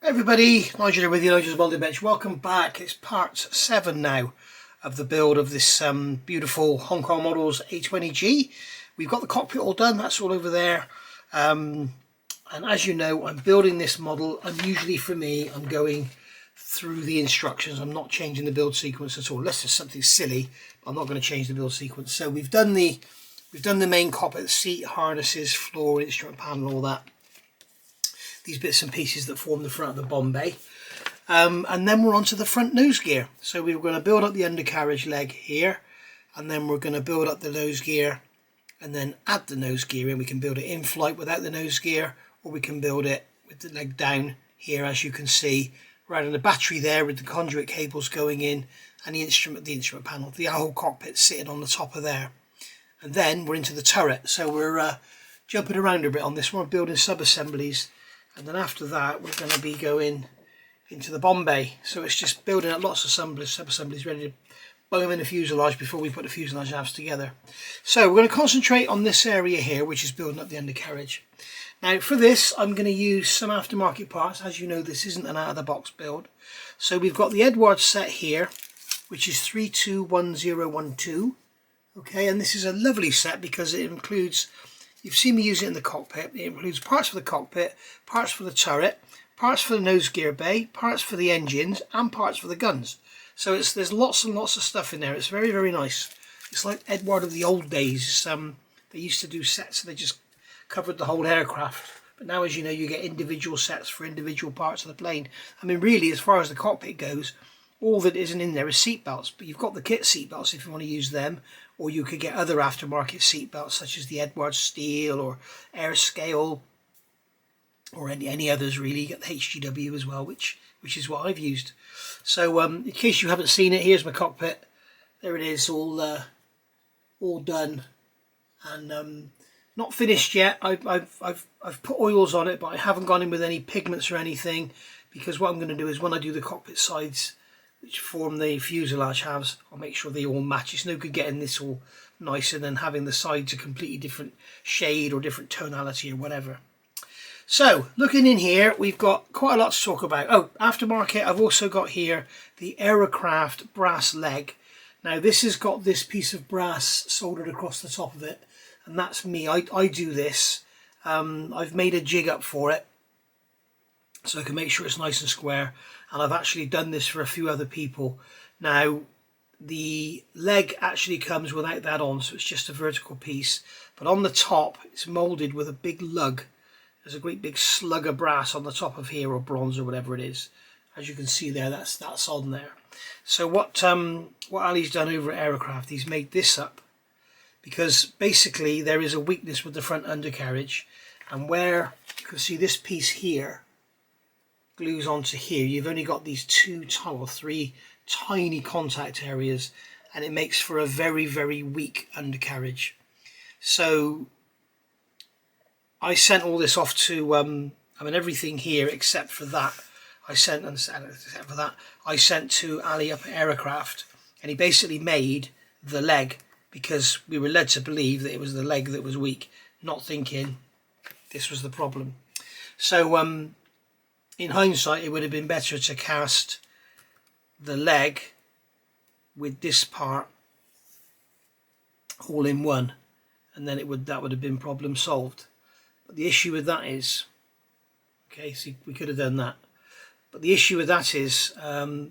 Hi everybody, Nigel here with you, Nigel's Welding Bench. Welcome back. It's part 7 now of the build of this beautiful Hong Kong Models A-20G. We've got the cockpit all done, that's all over there. And as you know, I'm building this model. Unusually for me, I'm going through the instructions. I'm not changing the build sequence at all, unless there's something silly. I'm not going to change the build sequence. So we've done the main cockpit, seat, harnesses, floor, instrument panel, all that. These bits and pieces that form the front of the bomb bay. And then we're on to the front nose gear. So we're going to build up the undercarriage leg here, and then we're going to build up the nose gear and then add the nose gear in. We can build it in flight without the nose gear, or we can build it with the leg down here, as you can see, right on the battery there with the conduit cables going in, and the instrument panel, the whole cockpit sitting on the top of there. And then we're into the turret. So we're jumping around a bit on this one, we're building sub-assemblies. And then after that, we're going to be going into the bomb bay. So it's just building up lots of sub-assemblies ready to boom in the fuselage before we put the fuselage halves together. So we're going to concentrate on this area here, which is building up the undercarriage. Now for this, I'm going to use some aftermarket parts. As you know, this isn't an out-of-the-box build. So we've got the Edwards set here, which is 321012. Okay, and this is a lovely set because it includes... You've seen me use it in the cockpit. It includes parts for the cockpit, parts for the turret, parts for the nose gear bay, parts for the engines, and parts for the guns. So there's lots and lots of stuff in there. It's very, very nice. It's like Edward of the old days. They used to do sets, so they just covered the whole aircraft. But now, as you know, you get individual sets for individual parts of the plane. I mean, really, as far as the cockpit goes, all that isn't in there is seat belts. But you've got the kit seat belts if you want to use them. Or you could get other aftermarket seat belts such as the Edwards Steel or Air Scale or any others really. You get the HGW as well, which is what I've used. So in case you haven't seen it, here's my cockpit. There it is, all done and not finished yet. I've put oils on it, but I haven't gone in with any pigments or anything, because what I'm going to do is when I do the cockpit sides, which form the fuselage halves, I'll make sure they all match. It's no good getting this all nice and then having the sides a completely different shade or different tonality or whatever. So looking in here, we've got quite a lot to talk about. Oh, aftermarket, I've also got here the Aerocraft brass leg. Now this has got this piece of brass soldered across the top of it, and that's me. I do this. I've made a jig up for it so I can make sure it's nice and square, and I've actually done this for a few other people. Now the leg actually comes without that on, so it's just a vertical piece, but on the top it's molded with a big lug. There's a great big slug of brass on the top of here, or bronze or whatever it is. As you can see there, that's on there. So what Ali's done over at Aerocraft, he's made this up because basically there is a weakness with the front undercarriage, and where you can see this piece here glues onto here, you've only got these three tiny contact areas, and it makes for a very, very weak undercarriage. So I sent all this off to everything here except for that I sent to Ali up at Aerocraft, and he basically made the leg because we were led to believe that it was the leg that was weak, not thinking this was the problem. So in hindsight, it would have been better to cast the leg with this part all in one, and then that would have been problem solved. But the issue with that is, okay, see, we could have done that. But the issue with that is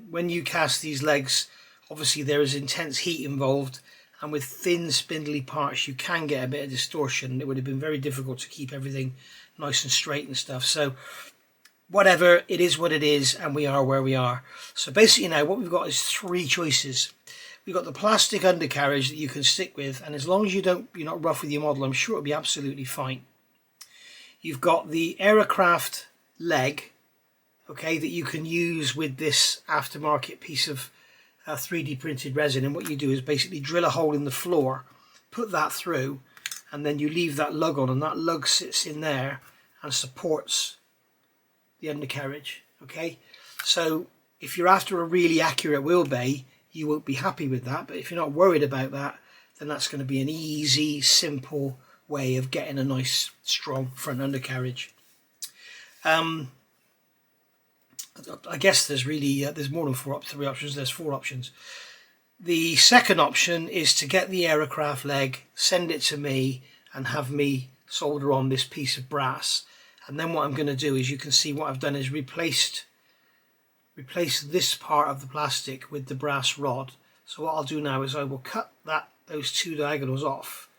when you cast these legs, obviously there is intense heat involved, and with thin spindly parts you can get a bit of distortion. It would have been very difficult to keep everything nice and straight and stuff. So whatever, it is what it is, and we are where we are. So basically now what we've got is three choices. We've got the plastic undercarriage that you can stick with, and as long as you're not rough with your model, I'm sure it'll be absolutely fine. You've got the Aerocraft leg, okay, that you can use with this aftermarket piece of 3D printed resin, and what you do is basically drill a hole in the floor, put that through, and then you leave that lug on, and that lug sits in there and supports the undercarriage. Okay, so if you're after a really accurate wheel bay, you won't be happy with that, but if you're not worried about that, then that's going to be an easy, simple way of getting a nice strong front undercarriage. I guess there's really there's more than 3 options. There's 4 options. The second option is to get the aircraft leg, send it to me, and have me solder on this piece of brass. And then what I'm going to do is, you can see what I've done is replace this part of the plastic with the brass rod. So what I'll do now is I will cut those 2 diagonals off,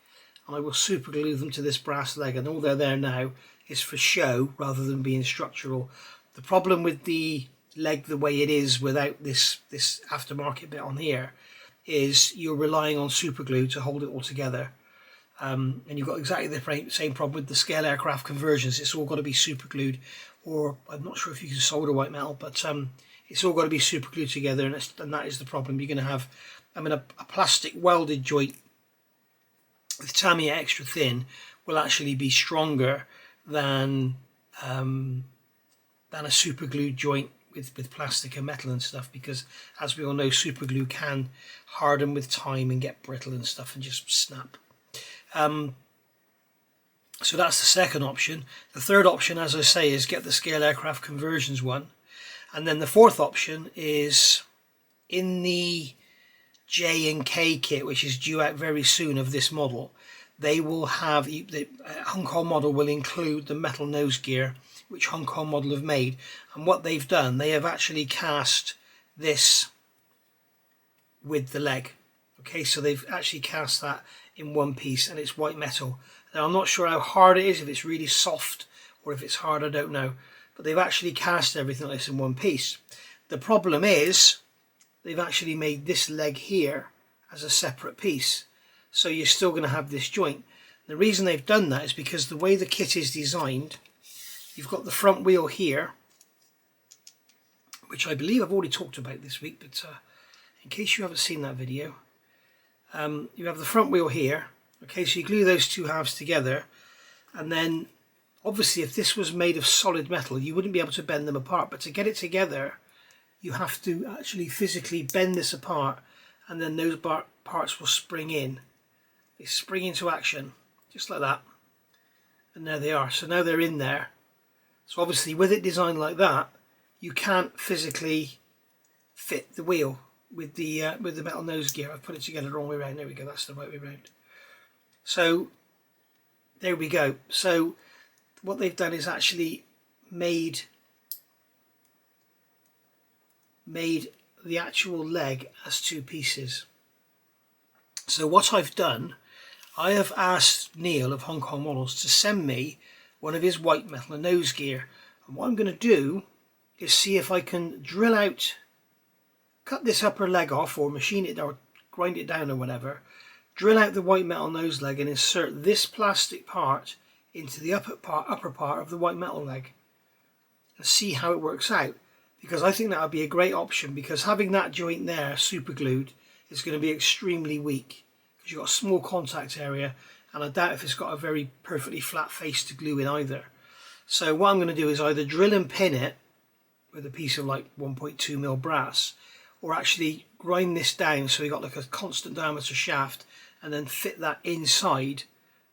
and I will super glue them to this brass leg, and all they're there now is for show rather than being structural. The problem with the leg the way it is without this aftermarket bit on here is you're relying on super glue to hold it all together. And you've got exactly the same problem with the scale aircraft conversions. It's all got to be super glued, or I'm not sure if you can solder white metal, but it's all got to be super glued together, and that is the problem. You're going to have, a plastic welded joint with Tamiya extra thin will actually be stronger than a super glued joint with plastic and metal and stuff, because as we all know, super glue can harden with time and get brittle and stuff and just snap. So that's the second option. The third option, as I say, is get the scale aircraft conversions one. And then the fourth option is in the J and K kit, which is due out very soon of this model. They will have, the Hong Kong model will include the metal nose gear, which Hong Kong model have made. And what they've done, they have actually cast this with the leg. Okay, so they've actually cast that in one piece, and it's white metal. Now I'm not sure how hard it is, if it's really soft or if it's hard, I don't know. But they've actually cast everything like this in one piece. The problem is they've actually made this leg here as a separate piece. So you're still going to have this joint. The reason they've done that is because the way the kit is designed, you've got the front wheel here, which I believe I've already talked about this week, but in case you haven't seen that video, you have the front wheel here. Okay, so you glue those 2 halves together, and then obviously if this was made of solid metal you wouldn't be able to bend them apart, but to get it together you have to actually physically bend this apart, and then those parts will spring in. They spring into action just like that, and there they are. So now they're in there. So obviously with it designed like that, you can't physically fit the wheel with the metal nose gear. I've put it together the wrong way around. There we go, that's the right way around. So there we go. So what they've done is actually made the actual leg as 2 pieces. So what I've done, I have asked Neil of Hong Kong Models to send me one of his white metal nose gear, and what I'm going to do is see if I can drill out, cut this upper leg off, or machine it or grind it down or whatever, drill out the white metal nose leg and insert this plastic part into the upper part of the white metal leg, and see how it works out. Because I think that would be a great option, because having that joint there super glued is going to be extremely weak, because you've got a small contact area, and I doubt if it's got a very perfectly flat face to glue in either. So what I'm going to do is either drill and pin it with a piece of like 1.2mm brass, or actually grind this down so we got like a constant diameter shaft, and then fit that inside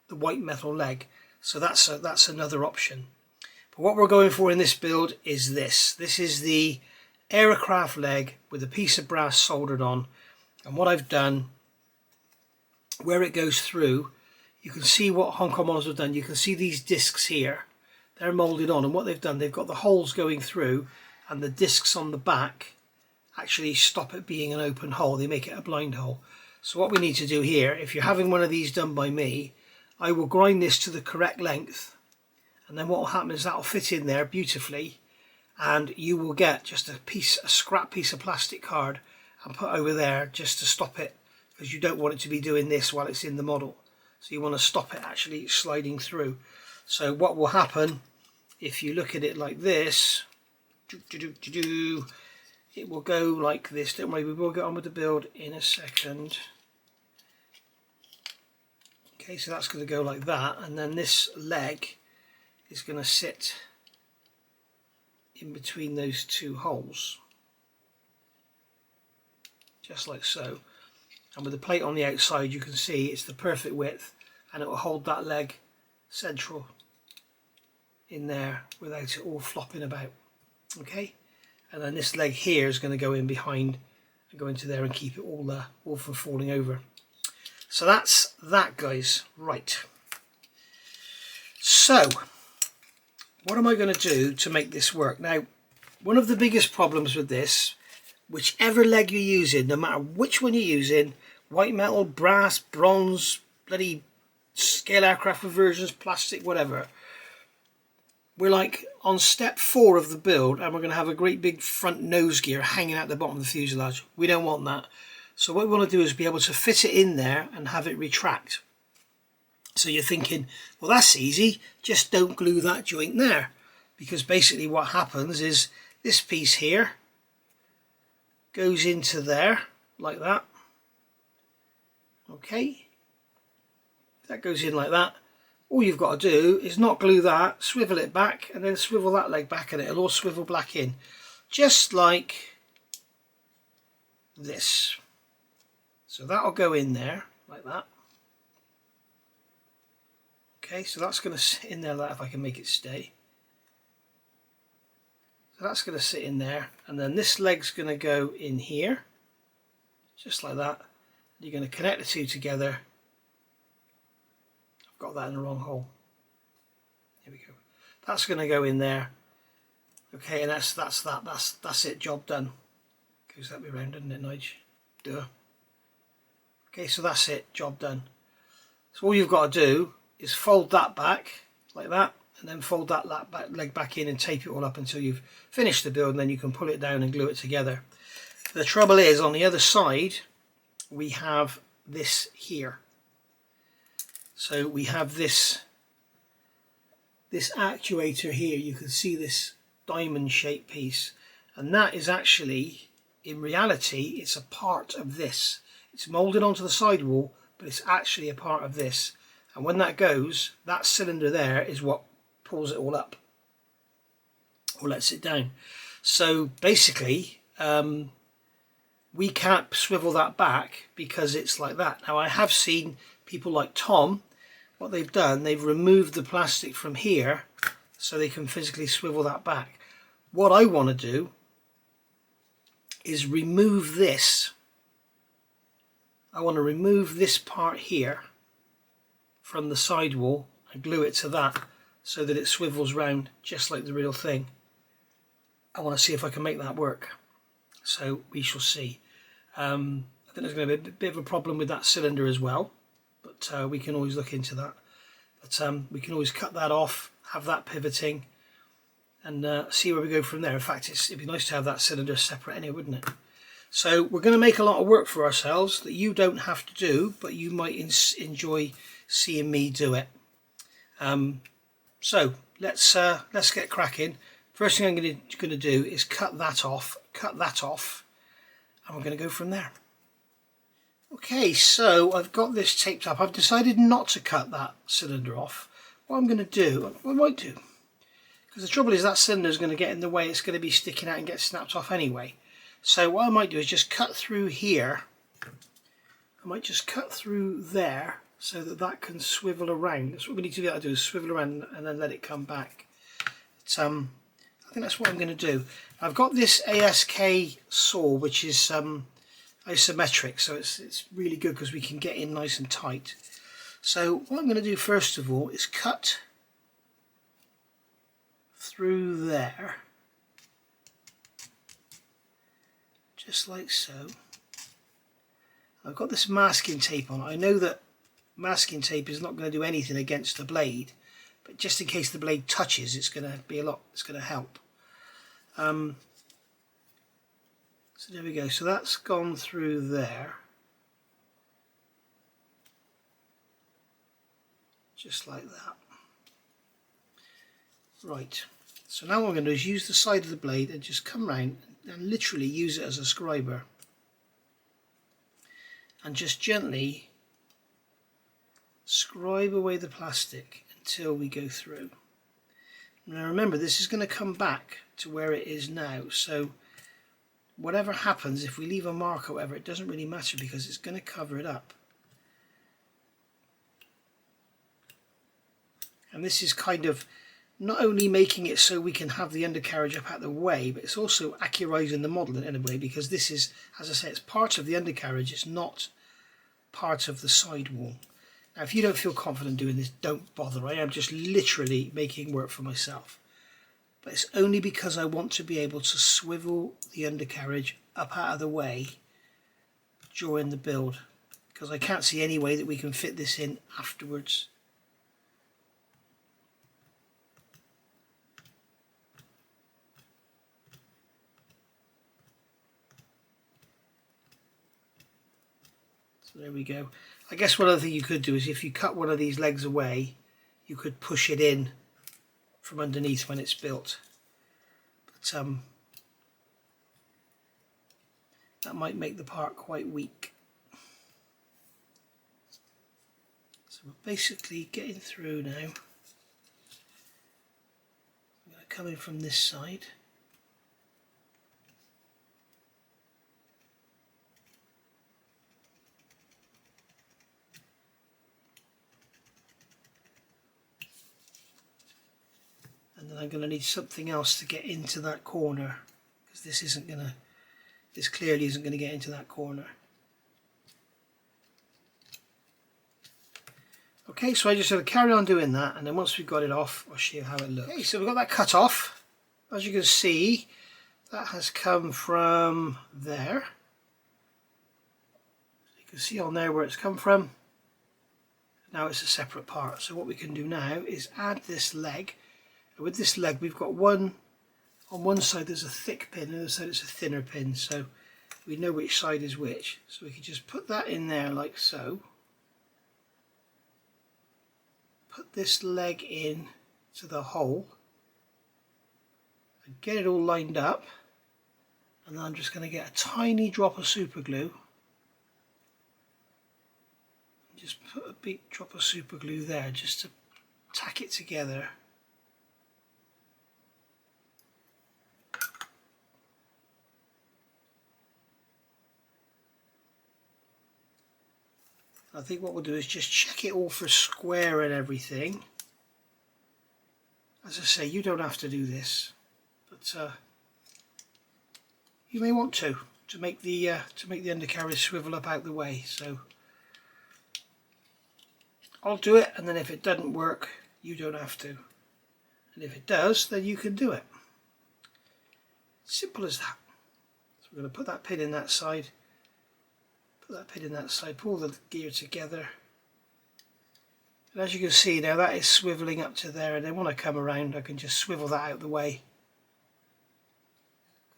the white metal leg. So that's another option. But what we're going for in this build is this. This is the aircraft leg with a piece of brass soldered on. And what I've done, where it goes through, you can see what Hong Kong Models have done. You can see these discs here. They're moulded on, and what they've done, they've got the holes going through, and the discs on the back actually stop it being an open hole. They make it a blind hole. So what we need to do here, if you're having one of these done by me, I will grind this to the correct length, and then what will happen is that will fit in there beautifully, and you will get just a scrap piece of plastic card and put over there just to stop it, because you don't want it to be doing this while it's in the model. So you want to stop it actually sliding through. So what will happen if you look at it like this, it will go like this. Don't worry, we will get on with the build in a second. Okay, so that's going to go like that, and then this leg is going to sit in between those 2 holes, just like so. And with the plate on the outside, you can see it's the perfect width, and it will hold that leg central in there without it all flopping about. Okay, and then this leg here is going to go in behind and go into there and keep it all from falling over. So that's that, guys. Right. So what am I going to do to make this work? Now, one of the biggest problems with this, whichever leg you're using, no matter which one you're using, white metal, brass, bronze, bloody scale aircraft reversions, plastic, whatever, we're like on step 4 of the build, and we're going to have a great big front nose gear hanging out the bottom of the fuselage. We don't want that. So what we want to do is be able to fit it in there and have it retract. So you're thinking, well, that's easy, just don't glue that joint there. Because basically what happens is this piece here goes into there like that. Okay, that goes in like that. All you've got to do is not glue that, swivel it back, and then swivel that leg back, and it'll all swivel back in, just like this. So that'll go in there like that. Okay, so that's going to sit in there like that, if I can make it stay. So that's going to sit in there, and then this leg's going to go in here, just like that. You're going to connect the two together. Got that in the wrong hole. Here we go. That's going to go in there. Okay, and that's it. Job done. Goes that way around, doesn't it, Nige? Duh. Okay, so that's it. Job done. So all you've got to do is fold that back like that, and then fold that leg back in and tape it all up until you've finished the build, and then you can pull it down and glue it together. The trouble is, on the other side, we have this here. So we have this actuator here. You can see this diamond shaped piece, and that is actually, in reality, it's a part of this. It's molded onto the sidewall, but it's actually a part of this. And when that goes, that cylinder there is what pulls it all up or lets it down. So basically we can't swivel that back because it's like that. Now, I have seen people like Tom, what they've done, they've removed the plastic from here so they can physically swivel that back. What I want to do is remove this. I want to remove this part here from the sidewall and glue it to that so that it swivels round just like the real thing. I want to see if I can make that work. So we shall see. I think there's going to be a bit of a problem with that cylinder as well, but we can always look into that. But we can always cut that off, have that pivoting, and see where we go from there. In fact, it'd be nice to have that cylinder separate anyway, wouldn't it? So we're going to make a lot of work for ourselves that you don't have to do, but you might enjoy seeing me do it. So let's get cracking. First thing I'm going to do is cut that off, and we're going to go from there. Okay, so I've got this taped up. I've decided not to cut that cylinder off. What I'm going to do, I might do, because the trouble is that cylinder is going to get in the way. It's going to be sticking out and get snapped off anyway. So what I might do is just cut through here. I might just cut through there so that that can swivel around. That's what we need to be able to do, is swivel around and then let it come back. It's, I think that's what I'm going to do. I've got this ASK saw, which is isometric, so it's really good because we can get in nice and tight. So what I'm going to do first of all is cut through there, just like so. I've got this masking tape on. I know that masking tape is not going to do anything against the blade, but just in case the blade touches, it's going to be it's going to help. So there we go. So that's gone through there, just like that. Right. So now what I'm going to do is use the side of the blade and just come round and literally use it as a scriber, and just gently scribe away the plastic until we go through. Now remember, this is going to come back to where it is now, so whatever happens, if we leave a mark or whatever, it doesn't really matter because it's going to cover it up. And this is kind of not only making it so we can have the undercarriage up out of the way, but it's also accurising the model in a way, because this is, as I say, it's part of the undercarriage, it's not part of the sidewall. Now if you don't feel confident doing this, don't bother. I am just literally making work for myself. But it's only because I want to be able to swivel the undercarriage up out of the way during the build, because I can't see any way that we can fit this in afterwards. So there we go. I guess one other thing you could do is if you cut one of these legs away, you could push it in from underneath when it's built. But that might make the part quite weak. So we're basically getting through now. I'm going to come in from this side. And then I'm going to need something else to get into that corner, because this clearly isn't going to get into that corner. Okay, so I just have to carry on doing that, and then once we've got it off, I'll show you how it looks. Okay, so we've got that cut off. As you can see, that has come from there. You can see on there where it's come from. Now it's a separate part. So what we can do now is add this leg. With this leg, we've got one, on one side there's a thick pin, and the other side it's a thinner pin, so we know which side is which. So we can just put that in there like so. Put this leg in to the hole and get it all lined up. And then I'm just going to get a tiny drop of super glue. Just put a big drop of super glue there just to tack it together. I think what we'll do is just check it all for square and everything. As I say, you don't have to do this, but you may want to make the undercarriage swivel up out the way. So I'll do it, and then if it doesn't work, you don't have to. And if it does, then you can do it. Simple as that. So we're going to put that pin in that side. Put that pin in that side, pull the gear together, and as you can see now that is swivelling up to there, and then when I come around I can just swivel that out of the way.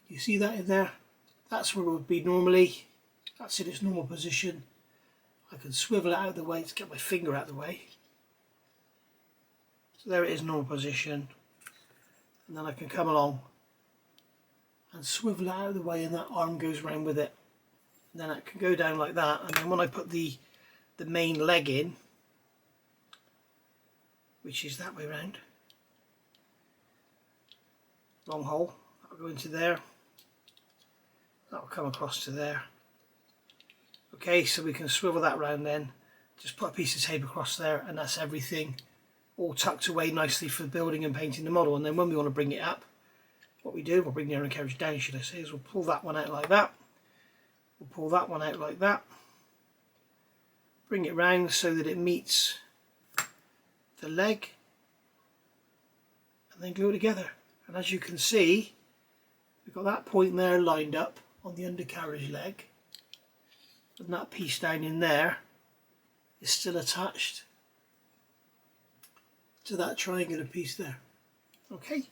You see that in there? That's where it would be normally. That's in its normal position. I can swivel it out of the way to get my finger out of the way. So there it is, normal position, and then I can come along and swivel it out of the way, and that arm goes round with it. Then it can go down like that, and then when I put the main leg in, which is that way round, long hole, that'll go into there, that'll come across to there. Okay, so we can swivel that round then, just put a piece of tape across there, and that's everything all tucked away nicely for building and painting the model. And then when we want to bring it up, what we do, we'll bring the undercarriage down, should I say, is we'll pull that one out like that. We'll pull that one out like that, bring it round so that it meets the leg, and then glue it together. And as you can see, we've got that point there lined up on the undercarriage leg, and that piece down in there is still attached to that triangular piece there. Okay,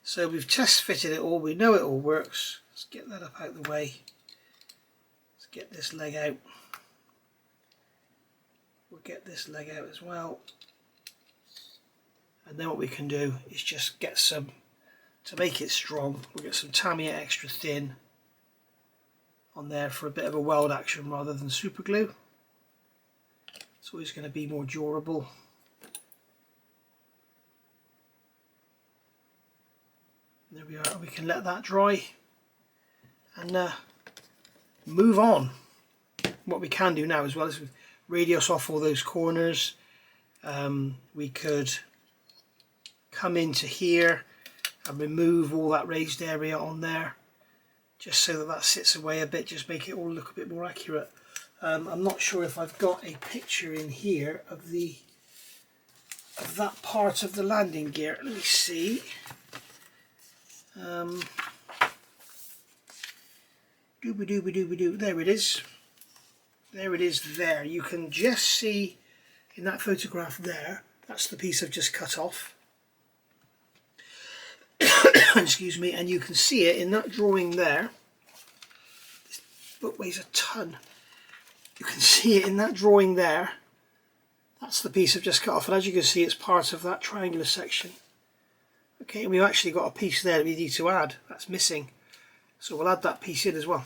so we've test fitted it all, we know it all works. Let's get that up out of the way. Get this leg out. We'll get this leg out as well, and then what we can do is just get some, to make it strong, we'll get some Tamiya extra thin on there for a bit of a weld action rather than super glue. It's always going to be more durable. There we are, we can let that dry and move on. What we can do now as well is radius off all those corners. We could come into here and remove all that raised area on there, just so that that sits away a bit, just make it all look a bit more accurate. I'm not sure if I've got a picture in here of that part of the landing gear. Let me see. Dooby-dooby-dooby-doo. There it is. There it is there. You can just see in that photograph there, that's the piece I've just cut off. Excuse me, and you can see it in that drawing there. This book weighs a ton. You can see it in that drawing there. That's the piece I've just cut off, and as you can see, it's part of that triangular section. Okay, and we've actually got a piece there that we need to add. That's missing. So we'll add that piece in as well.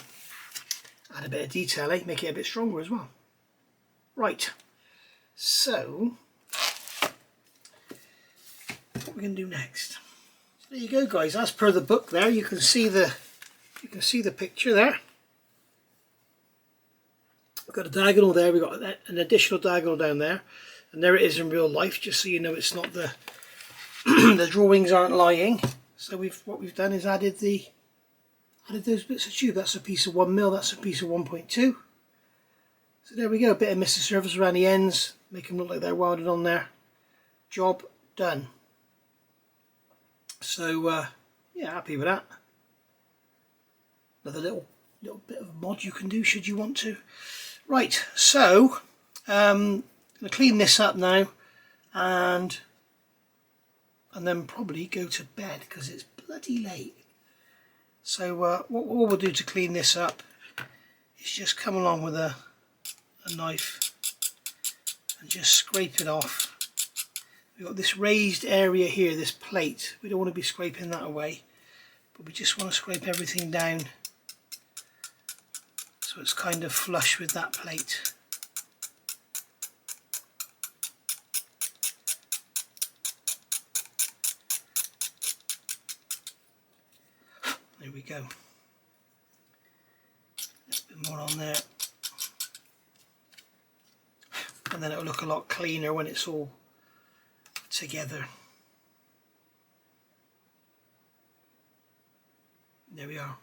Add a bit of detail, make it a bit stronger as well. Right, so what we're going to do next. So there you go, guys. As per the book there, you can see the picture there. We've got a diagonal there, we've got an additional diagonal down there, and there it is in real life, just so you know it's not the the drawings aren't lying. So what we've done is added those bits of tube. That's a piece of 1mm, that's a piece of 1.2. So there we go, a bit of Mr. Surface around the ends, make them look like they're welded on there. Job done. So yeah, happy with that. Another little bit of mod you can do should you want to. Right, so I'm going to clean this up now and then probably go to bed because it's bloody late. So what we'll do to clean this up is just come along with a knife and just scrape it off. We've got this raised area here, this plate. We don't want to be scraping that away, but we just want to scrape everything down so it's kind of flush with that plate. There we go. A bit more on there. And then it'll look a lot cleaner when it's all together. There we are.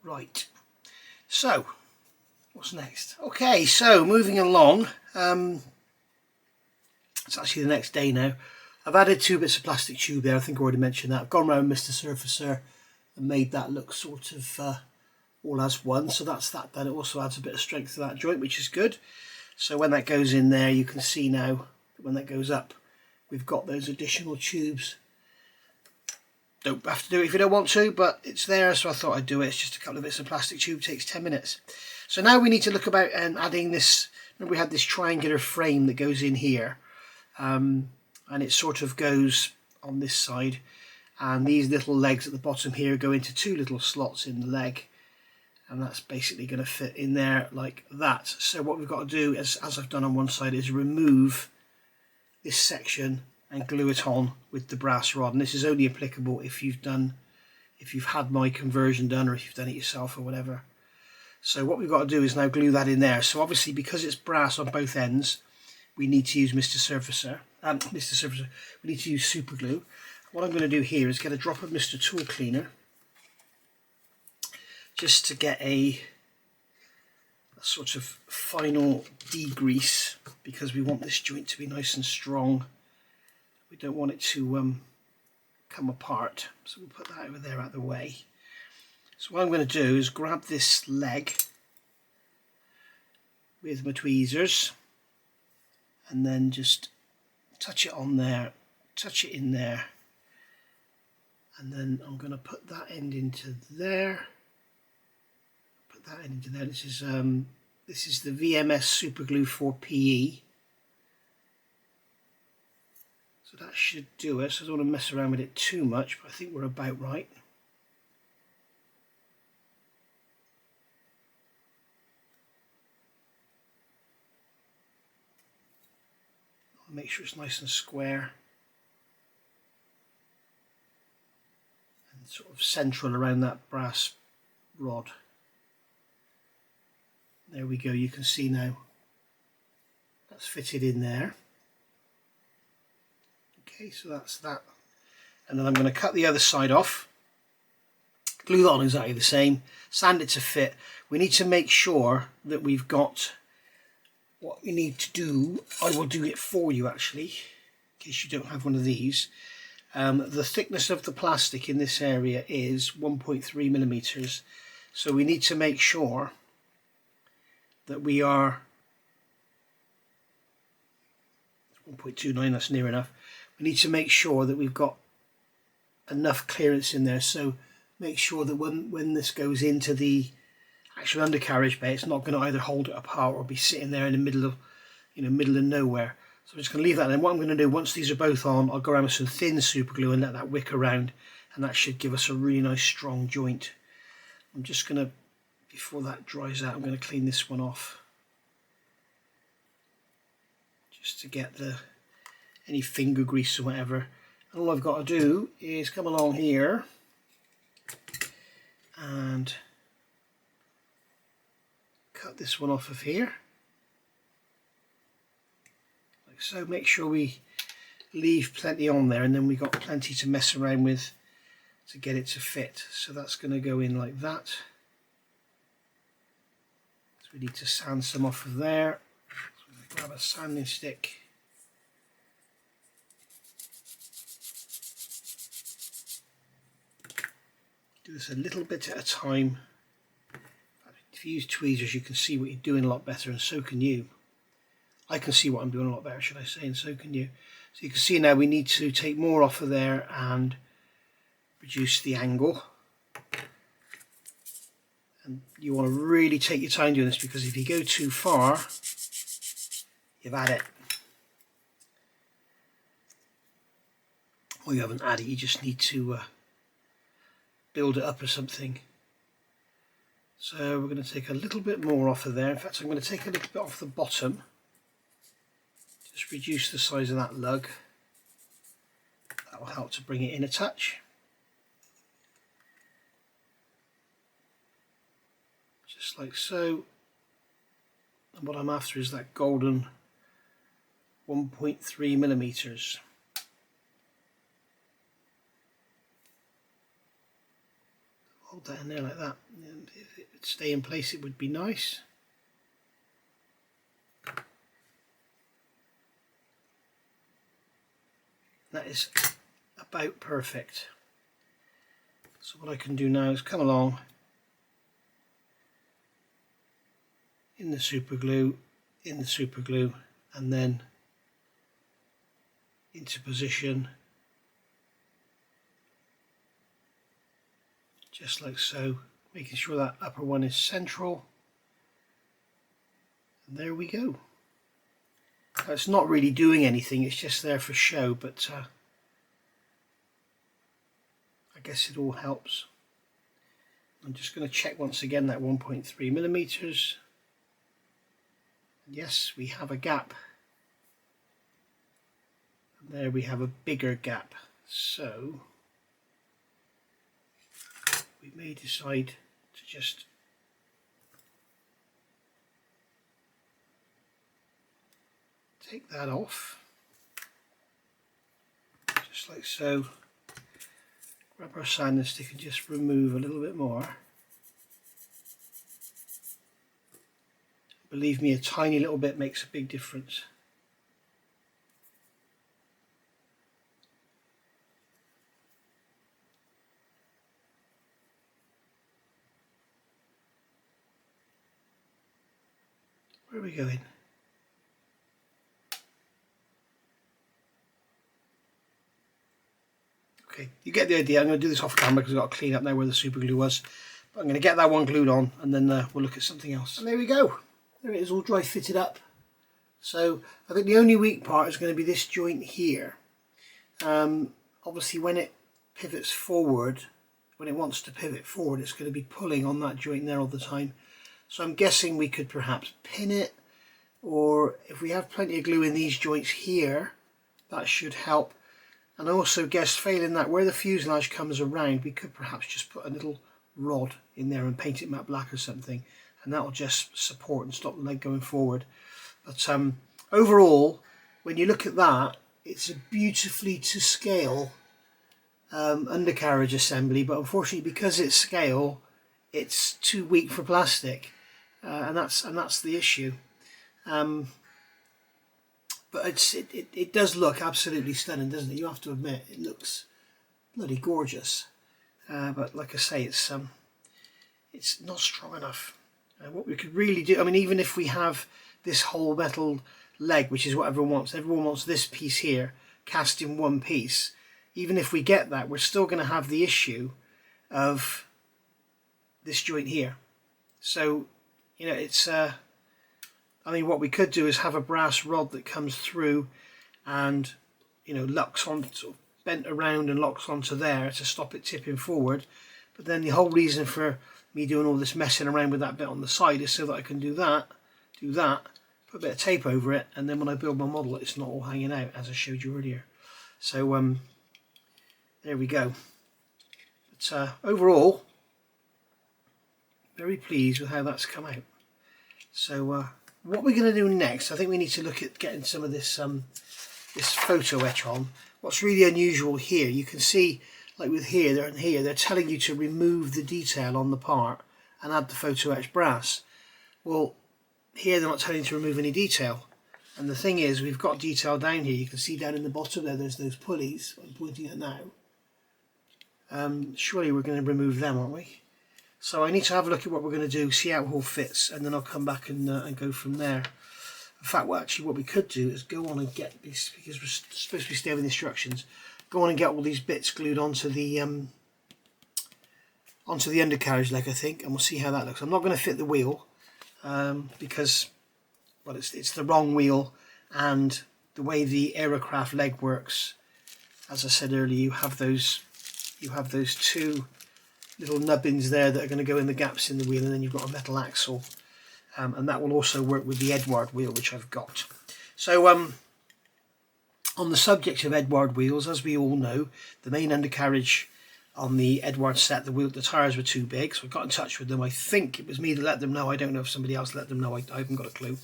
Right. So, what's next? Okay, so moving along. It's actually the next day now. I've added 2 bits of plastic tube there. I think I already mentioned that. I've gone around Mr. Surfacer and made that look sort of all as one. So that's that done. It also adds a bit of strength to that joint, which is good. So when that goes in there, you can see now that when that goes up, we've got those additional tubes. Don't have to do it if you don't want to, but it's there, so I thought I'd do it. It's just a couple of bits of plastic tube, takes 10 minutes. So now we need to look about adding this. Remember we had this triangular frame that goes in here, and it sort of goes on this side, and these little legs at the bottom here go into 2 little slots in the leg, and that's basically going to fit in there like that. So what we've got to do, as I've done on one side, is remove this section and glue it on with the brass rod. And this is only applicable if you've had my conversion done, or if you've done it yourself or whatever. So what we've got to do is now glue that in there. So obviously, because it's brass on both ends, we need to use Mr. Surfacer. We need to use super glue. What I'm going to do here is get a drop of Mr. Tool Cleaner, just to get a sort of final degrease, because we want this joint to be nice and strong. We don't want it to come apart, so we'll put that over there out of the way. So what I'm going to do is grab this leg with my tweezers and then just touch it on there, touch it in there, and then I'm going to put that end into there. Put that end into there. This is the VMS Super Glue 4PE. So that should do it. So I don't want to mess around with it too much, but I think we're about right. I'll make sure it's nice and square and sort of central around that brass rod. There we go. You can see now that's fitted in there. Okay, so that's that. And then I'm going to cut the other side off. Glue that on exactly the same. Sand it to fit. We need to make sure that we've got what we need to do. I will do it for you actually, in case you don't have one of these. The thickness of the plastic in this area is 1.3 millimeters. So we need to make sure that we are 1.29, that's near enough. We need to make sure that we've got enough clearance in there, so make sure that when this goes into the actual undercarriage bay, it's not going to either hold it apart or be sitting there in the middle of nowhere. So I'm just going to leave that, and what I'm going to do once these are both on, I'll go around with some thin super glue and let that wick around, and that should give us a really nice strong joint. I'm just going to, before that dries out, I'm going to clean this one off just to get any finger grease or whatever. And all I've got to do is come along here and cut this one off of here, like so. Make sure we leave plenty on there, and then we've got plenty to mess around with to get it to fit. So that's going to go in like that. So we need to sand some off of there. So I'm going to grab a sanding stick. Do this a little bit at a time. If you use tweezers, you can see what you're doing a lot better, and so can you. I can see what I'm doing a lot better, should I say, and so can you. So you can see now we need to take more off of there and reduce the angle. And you want to really take your time doing this, because if you go too far, you've had it. Or you haven't had it, you just need to build it up or something. So we're going to take a little bit more off of there. In fact, I'm going to take a little bit off the bottom. Just reduce the size of that lug. That will help to bring it in a touch. Just like so. And what I'm after is that golden 1.3 millimeters. Hold that in there like that, and if it would stay in place it would be nice. That is about perfect. So what I can do now is come along in the super glue, and then into position, just like so, making sure that upper one is central, and there we go. Now, it's not really doing anything, it's just there for show, but I guess it all helps. I'm just going to check once again that 1.3 millimeters. Yes, we have a gap, and there we have a bigger gap, so we may decide to just take that off, just like so. Grab our sanding stick and just remove a little bit more. Believe me, a tiny little bit makes a big difference. Where are we going? Okay, you get the idea. I'm going to do this off camera because I've got to clean up now where the super glue was. But I'm going to get that one glued on, and then we'll look at something else. And there we go. There it is, all dry fitted up. So I think the only weak part is going to be this joint here. Obviously when it pivots forward, when it wants to pivot forward, it's going to be pulling on that joint there all the time. So I'm guessing we could perhaps pin it, or if we have plenty of glue in these joints here, that should help. And I also guess, failing that, where the fuselage comes around, we could perhaps just put a little rod in there and paint it matte black or something, and that will just support and stop the leg going forward. But overall, when you look at that, it's a beautifully to scale undercarriage assembly, but unfortunately because it's scale, it's too weak for plastic, and that's the issue. But it does look absolutely stunning, doesn't it? You have to admit, it looks bloody gorgeous. But like I say, it's not strong enough. What we could really do, I mean, even if we have this whole metal leg, which is what everyone wants this piece here cast in one piece. Even if we get that, we're still going to have the issue of this joint here. So, you know, it's I mean, what we could do is have a brass rod that comes through and, you know, locks on, sort of bent around and locks onto there to stop it tipping forward. But then the whole reason for me doing all this messing around with that bit on the side is so that I can do that, put a bit of tape over it, and then when I build my model, it's not all hanging out, as I showed you earlier. So there we go. But overall, very pleased with how that's come out. So what we're going to do next, I think we need to look at getting some of this this photo etch on. What's really unusual here, you can see, like with here, they're telling you to remove the detail on the part and add the photo etch brass. Well, here they're not telling you to remove any detail. And the thing is, we've got detail down here. You can see down in the bottom there, there's those pulleys I'm pointing at now. Surely we're going to remove them, aren't we? So I need to have a look at what we're going to do, see how it all fits, and then I'll come back and go from there. In fact, what we could do is go on and get this, because we're supposed to be staying with instructions, go on and get all these bits glued onto the undercarriage leg, I think, and we'll see how that looks. I'm not going to fit the wheel because, well, it's the wrong wheel, and the way the aircraft leg works, as I said earlier, you have those two little nubbins there that are going to go in the gaps in the wheel, and then you've got a metal axle, and that will also work with the Edward wheel, which I've got. So on the subject of Edward wheels, as we all know, the main undercarriage on the Edward set, the tyres were too big, so I got in touch with them. I think it was me that let them know. I don't know if somebody else let them know. I haven't got a clue.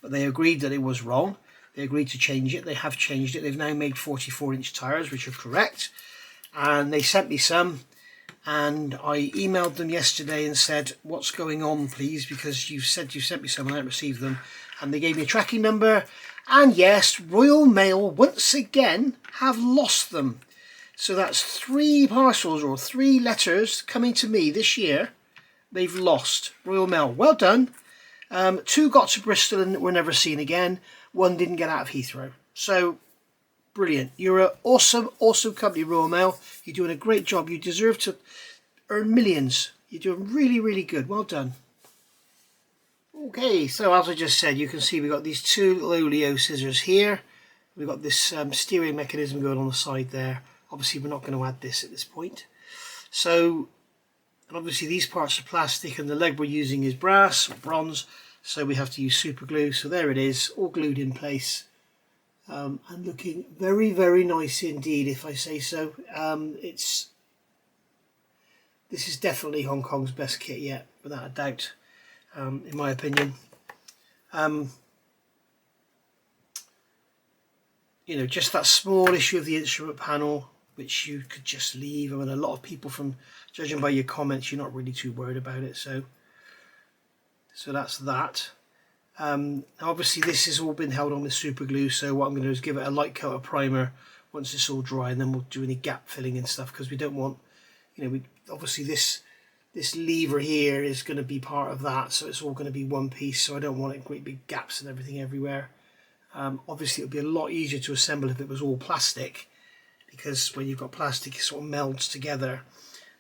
But they agreed that it was wrong. They agreed to change it. They have changed it. They've now made 44-inch tyres, which are correct. And they sent me some. And I emailed them yesterday and said, what's going on, please? Because you said you sent me some and I haven't received them. And they gave me a tracking number. And yes, Royal Mail once again have lost them. So that's 3 parcels or 3 letters coming to me this year. They've lost. Royal Mail, well done. 2 got to Bristol and were never seen again. 1 didn't get out of Heathrow. So, brilliant. You're an awesome, awesome company, Royal Mail. You're doing a great job. You deserve to earn millions. You're doing really, really good. Well done. Okay, so as I just said, you can see we've got these 2 little oleo scissors here. We've got this steering mechanism going on the side there. Obviously, we're not going to add this at this point. So, and obviously these parts are plastic and the leg we're using is brass or bronze. So we have to use super glue. So there it is, all glued in place. And looking very, very nice indeed, if I say so. This is definitely Hong Kong's best kit yet, without a doubt, in my opinion. You know, just that small issue of the instrument panel, which you could just leave. I mean, a lot of people, from judging by your comments, you're not really too worried about it. So that's that. Obviously, this has all been held on with super glue. So what I'm going to do is give it a light coat of primer once it's all dry, and then we'll do any gap filling and stuff, because we don't want, you know, obviously this lever here is going to be part of that, so it's all going to be one piece. So I don't want it great big gaps and everything everywhere. Obviously, it would be a lot easier to assemble if it was all plastic, because when you've got plastic, it sort of melds together.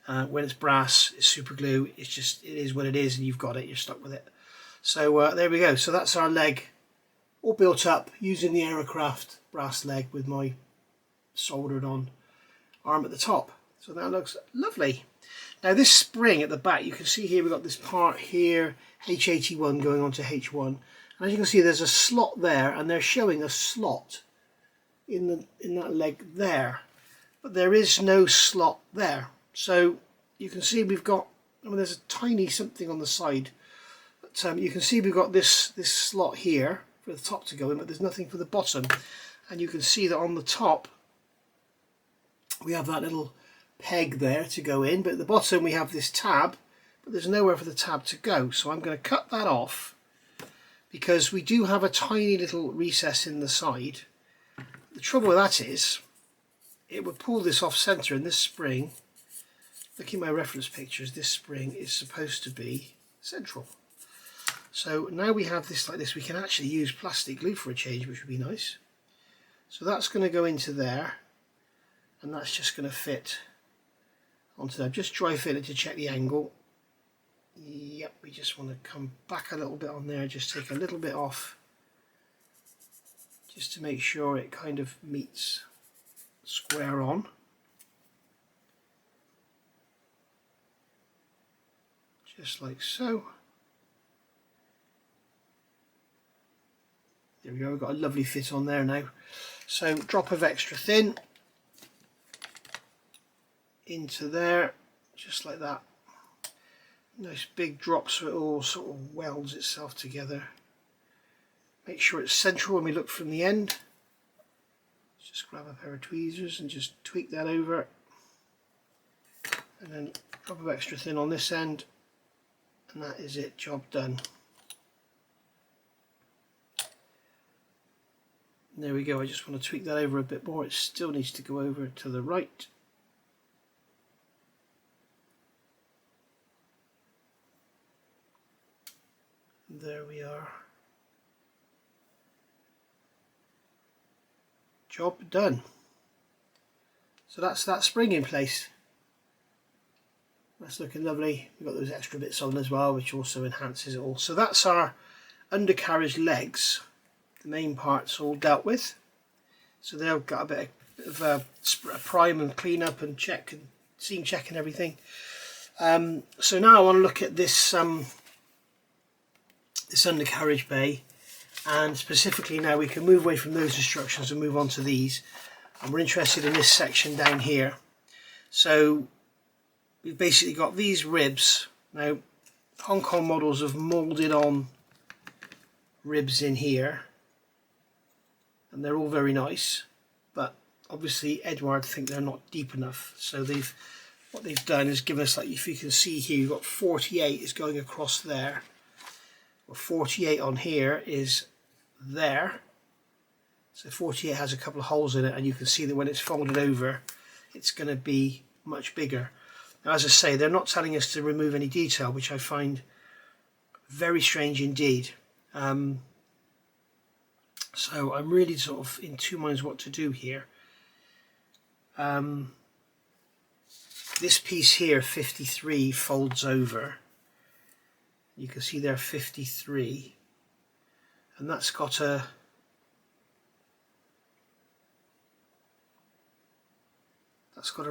When it's brass, it's super glue. It is what it is, and you've got it. You're stuck with it. So there we go. So that's our leg, all built up using the aircraft brass leg with my soldered on arm at the top. So that looks lovely. Now this spring at the back, you can see here we've got this part here, H81 going on to H1. And as you can see, there's a slot there, and they're showing a slot in that leg there, but there is no slot there. So you can see we've got, I mean, there's a tiny something on the side, but you can see we've got this slot here for the top to go in, but there's nothing for the bottom. and you can see that on the top we have that little peg there to go in, but at the bottom we have this tab, but there's nowhere for the tab to go. So I'm going to cut that off, because we do have a tiny little recess in the side. The trouble with that is it would pull this off center, and this spring, looking at my reference pictures, this spring is supposed to be central. So now we have this like this, we can actually use plastic glue for a change, which would be nice. So that's going to go into there, and that's just going to fit onto there. Just dry fit it to check the angle. Yep, we just want to come back a little bit on there, just take a little bit off, just to make sure it kind of meets square on. Just like so. There we go, we've got a lovely fit on there now. So drop of extra thin into there, just like that. Nice big drop so it all sort of welds itself together. Make sure it's central when we look from the end. Just grab a pair of tweezers and just tweak that over. And then drop of extra thin on this end. And that is it, job done. And there we go, I just want to tweak that over a bit more. It still needs to go over to the right. There we are. Job done. So that's that spring in place. That's looking lovely. We've got those extra bits on as well, which also enhances it all. So that's our undercarriage legs. The main part's all dealt with. So they've got a bit of a prime and clean up and check and seam check and everything. So now I want to look at this this undercarriage bay, and specifically now we can move away from those instructions and move on to these, and we're interested in this section down here. So we've basically got these ribs. Now Hong Kong models have moulded on ribs in here, and they're all very nice, but obviously Edward think they're not deep enough, so what they've done is given us, like if you can see here, you've got 48 is going across there. Well, 48 on here is there, so 48 has a couple of holes in it, and you can see that when it's folded over it's going to be much bigger. Now, as I say, they're not telling us to remove any detail, which I find very strange indeed. So I'm really sort of in two minds what to do here. This piece here, 53, folds over. You can see there 53, and that's got a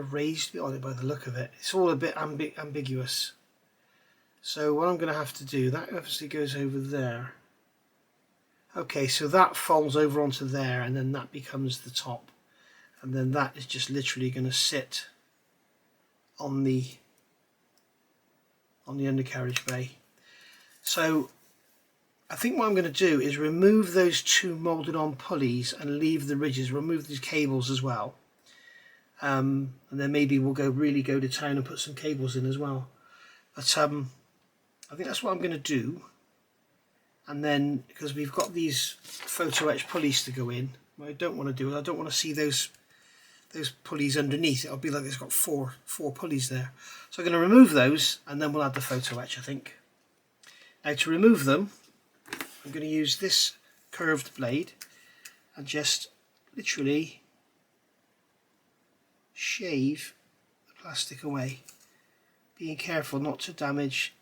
raised bit on it by the look of it. It's all a bit ambiguous. So what I'm going to have to do, that obviously goes over there. Okay, so that folds over onto there, and then that becomes the top, and then that is just literally going to sit on the undercarriage bay. So I think what I'm going to do is remove those two moulded on pulleys and leave the ridges, remove these cables as well, and then maybe we'll really go to town and put some cables in as well. But I think that's what I'm going to do. And then, because we've got these photo etch pulleys to go in, what I don't want to do is I don't want to see those pulleys underneath. It'll be like it's got four pulleys there. So I'm going to remove those, and then we'll add the photo etch, I think. Now to remove them, I'm going to use this curved blade and just literally shave the plastic away, being careful not to damage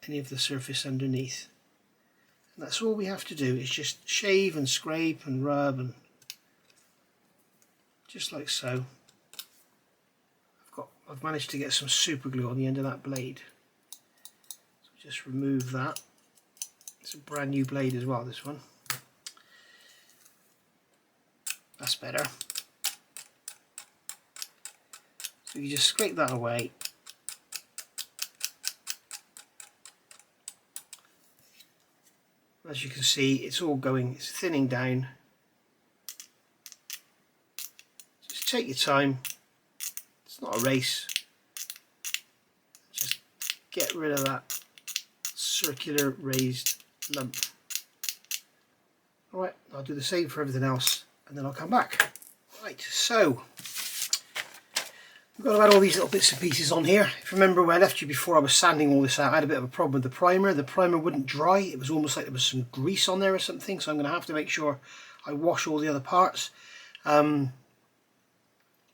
any of the surface underneath. And that's all we have to do, is just shave and scrape and rub, and just like so. I've managed to get some super glue on the end of that blade. So just remove that. It's a brand new blade as well, this one. That's better. So you just scrape that away. As you can see, it's all going, it's thinning down. take your time. It's not a race. Just get rid of that circular raised lump. Alright, I'll do the same for everything else and then I'll come back. Right, so we've got about all these little bits and pieces on here. If you remember when I left you before, I was sanding all this out. I had a bit of a problem with the primer. The primer wouldn't dry. It was almost like there was some grease on there or something, so I'm going to have to make sure I wash all the other parts.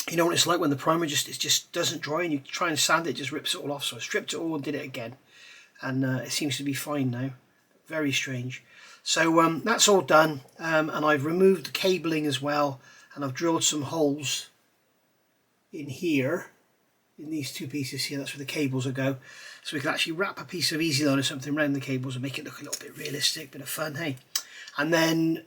You know what it's like when the primer just doesn't dry and you try and sand it, it just rips it all off. So I stripped it all and did it again, and it seems to be fine now. Very strange. So that's all done, and I've removed the cabling as well, and I've drilled some holes in here, in these two pieces here. That's where the cables will go, so we can actually wrap a piece of easy load or something around the cables and make it look a little bit realistic, bit of fun, hey. And then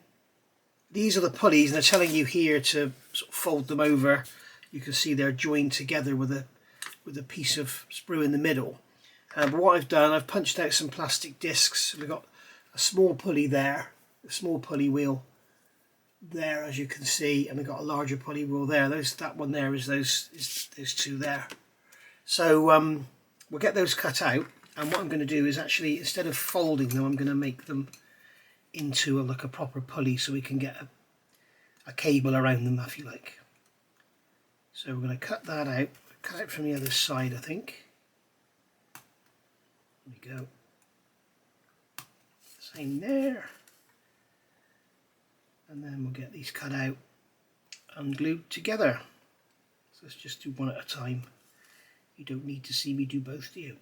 these are the pulleys, and they're telling you here to sort of fold them over. You can see they're joined together with a piece of sprue in the middle. But what I've done, I've punched out some plastic discs. We've got a small pulley there, a small pulley wheel there, as you can see, and we've got a larger pulley wheel there. That one there is those two there. So we'll get those cut out, and what I'm going to do is actually, instead of folding them, I'm going to make them into like a proper pulley, so we can get a cable around them, if you like. So we're going to cut that out. Cut out from the other side, I think. There we go. Same there. And then we'll get these cut out and glued together. So let's just do one at a time. You don't need to see me do both, do you?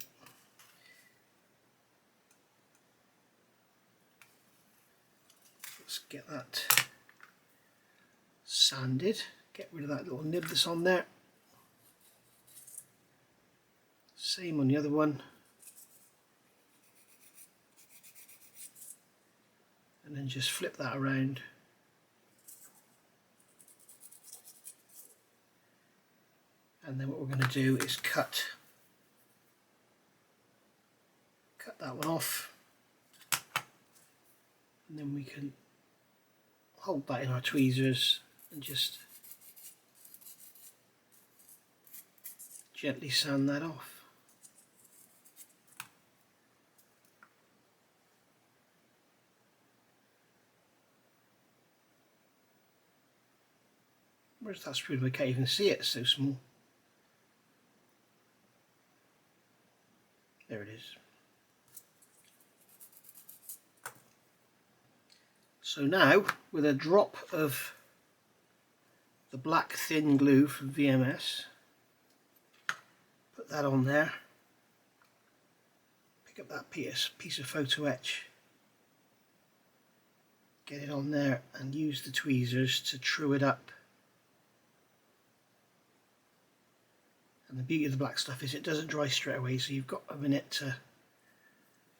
Let's get that sanded. Get rid of that little nib that's on there. Same on the other one. And then just flip that around. And then what we're going to do is cut that one off. And then we can hold that in our tweezers and just gently sand that off. Where's that sprue? I can't even see it, it's so small. There it is. So now, with a drop of the black thin glue from VMS, put that on there, pick up that piece of photo etch, get it on there and use the tweezers to true it up. And the beauty of the black stuff is it doesn't dry straight away, so you've got a minute to,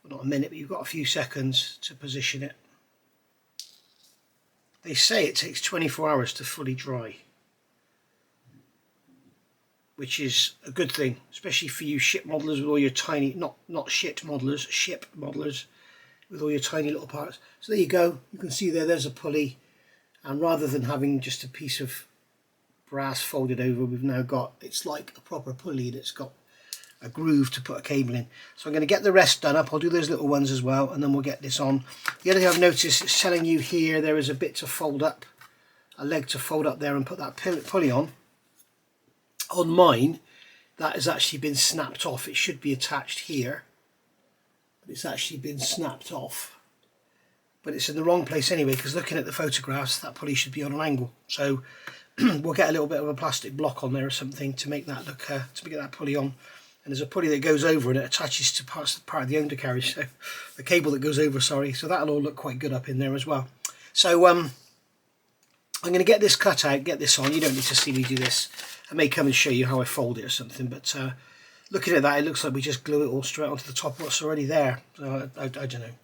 well, not a minute, but you've got a few seconds to position it. They say it takes 24 hours to fully dry, which is a good thing, especially for you ship modelers with all your tiny, not shit modelers, ship modelers with all your tiny little parts. So there you go, you can see there's a pulley, and rather than having just a piece of brass folded over, we've now got, it's like a proper pulley that's got a groove to put a cable in. So I'm going to get the rest done up. I'll do those little ones as well, and then we'll get this on. The other thing I've noticed, it's telling you here there is a bit to fold up, a leg to fold up there and put that pulley on. On mine, that has actually been snapped off. It should be attached here, but it's actually been snapped off. But it's in the wrong place anyway, because looking at the photographs, that pulley should be on an angle. So we'll get a little bit of a plastic block on there or something to make that look, to get that pulley on. And there's a pulley that goes over and it attaches to part of the undercarriage, so the cable that goes over, sorry. So that'll all look quite good up in there as well. So I'm going to get this cut out, get this on. You don't need to see me do this. I may come and show you how I fold it or something, but looking at that, it looks like we just glue it all straight onto the top of what's already there. So I don't know.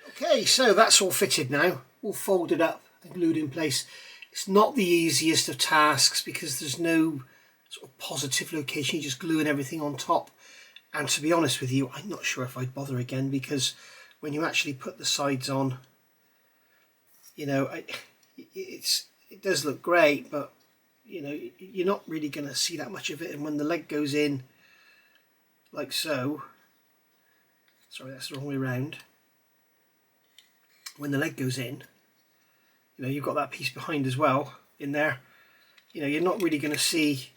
Okay, so that's all fitted now, all folded up and glued in place. It's not the easiest of tasks because there's no sort of positive location, you're just gluing everything on top. And to be honest with you, I'm not sure if I'd bother again, because when you actually put the sides on, you know, it does look great, but you know, you're not really going to see that much of it. And when the leg goes in like so, sorry, that's the wrong way around. When the leg goes in, you know, you've got that piece behind as well in there. You know, you're not really going to see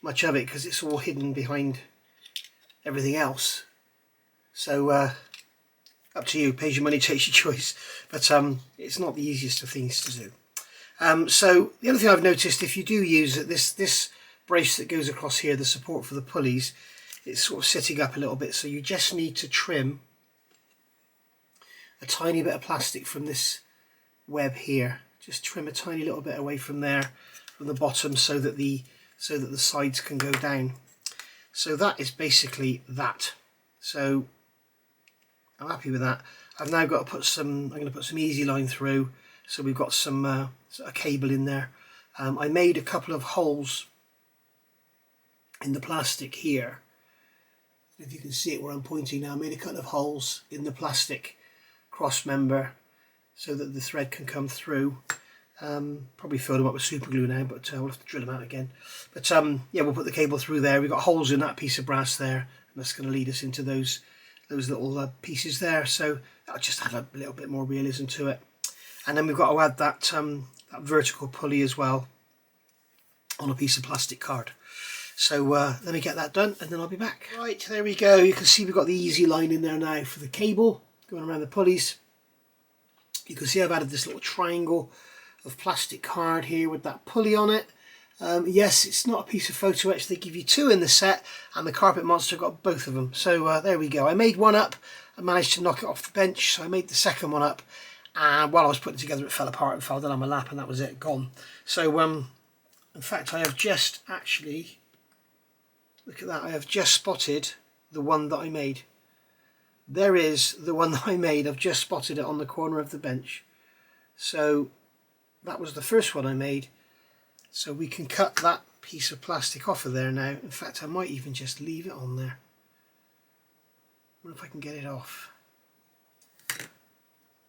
much of it because it's all hidden behind everything else. So up to you, pays your money, takes your choice. But it's not the easiest of things to do. So the other thing I've noticed, if you do use it, this brace that goes across here, the support for the pulleys, it's sort of sitting up a little bit, so you just need to trim a tiny bit of plastic from this web here. Just trim a tiny little bit away from there, from the bottom, so that the sides can go down. So that is basically that. So I'm happy with that. I've now got to put some, I'm going to put some easy line through, so we've got some a cable in there. I made a couple of holes in the plastic here. If you can see it where I'm pointing now, I made a couple of holes in the plastic cross member so that the thread can come through. Probably filled them up with super glue now, but we'll have to drill them out again. But yeah, we'll put the cable through there. We've got holes in that piece of brass there, and that's going to lead us into those little pieces there. So that'll just add a little bit more realism to it. And then we've got to add that that vertical pulley as well on a piece of plastic card. So let me get that done and then I'll be back. Right, there we go. You can see we've got the easy line in there now for the cable going around the pulleys. You can see I've added this little triangle of plastic card here with that pulley on it. Yes, it's not a piece of photo etch. They give you two in the set, and the Carpet Monster got both of them. So there we go. I made one up. I managed to knock it off the bench, so I made the second one up. And while I was putting it together, it fell apart and fell down on my lap, and that was it, gone. So in fact, I have just actually, look at that, I have just spotted the one that I made. There is the one that I made. I've just spotted it on the corner of the bench. So that was the first one I made. So we can cut that piece of plastic off of there now. In fact, I might even just leave it on there. I wonder if I can get it off.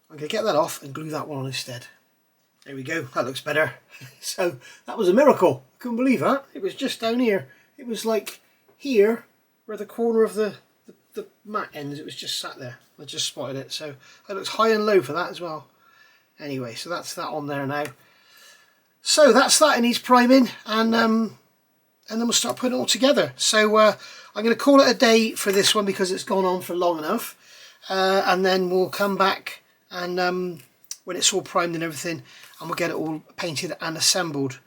I'm going to get that off and glue that one on instead. There we go, that looks better. So that was a miracle. I couldn't believe that. It was just down here. It was like here, where the corner of the mat ends. It was just sat there. I just spotted it. So it looks high and low for that as well. Anyway, so that's that on there now. So that's that. It needs priming, and then we'll start putting it all together. So I'm going to call it a day for this one because it's gone on for long enough, and then we'll come back and when it's all primed and everything, and we'll get it all painted and assembled.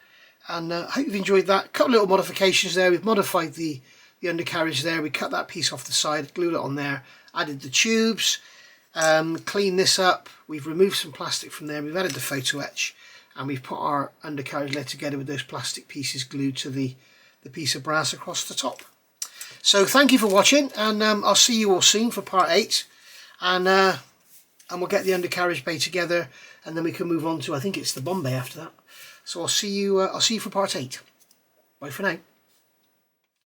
And I hope you've enjoyed that. A couple little modifications there. We've modified the undercarriage there. We cut that piece off the side, glued it on there, added the tubes, cleaned this up. We've removed some plastic from there. We've added the photo etch, and we've put our undercarriage led together with those plastic pieces glued to the piece of brass across the top. So thank you for watching, and I'll see you all soon for part 8, and we'll get the undercarriage bay together, and then we can move on to, I think it's the bomb bay after that. So I'll see you for part 8. Bye for now.